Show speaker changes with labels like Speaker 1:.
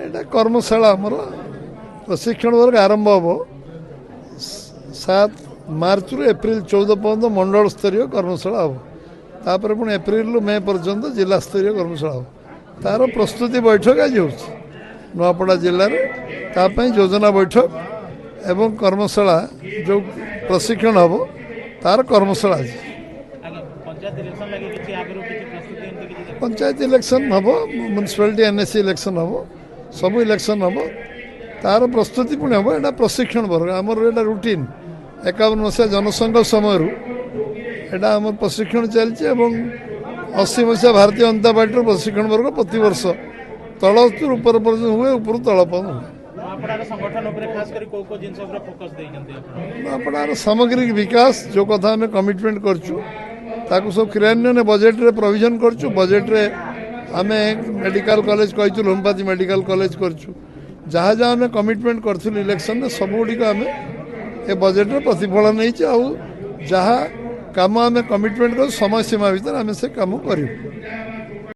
Speaker 1: एटा कर्मशाला आमर प्रशिक्षण वर्ग आरंभ हम 7 मार्च रु एप्रिल 14 पर्यंत मंडल स्तरीय कर्मशाला हम तापर पुणी एप्रिल रु मे पर्यंत जिला स्तरीय कर्मशाला हम तार प्रस्तुति बैठक आज हो नुआपड़ा जिले में योजना बैठक एवं कर्मशाला जो प्रशिक्षण हम तार कर्मशाला आज पंचायत इलेक्शन हम म्युनिसिपालिटी एनएससी इलेक्शन हम सब इलेक्शन हम तार प्रस्तुति पुणी हम यहाँ प्रशिक्षण वर्ग आमर यहाँ रुटीन 51 मसीहा जनसंघ समय यहाँ आम प्रशिक्षण चलती 80 मसीहा भारतीय जनता पार्टी प्रशिक्षण वर्ग प्रति वर्ष तल ऊपर पर्यटन हुए ऊपर तल पर्यटन नुआपड़ार सामग्रिक विकास जो कथा आम कमिटमेंट करचु ताकू सब क्रियान्वयन बजेट रे प्रोविजन करचु बजेट रे आमे मेडिकल कॉलेज कहितु होम्योपैथी मेडिकल कॉलेज करचु जहाँ जहाँ आम कमिटमेंट करथिलु इलेक्शन में सब गुड़ी आम ए बजेट रे प्रतिफलन नहीं जहाँ काम आम कमिटमेंट कर समय सीमा भीतर आम से काम करूँ।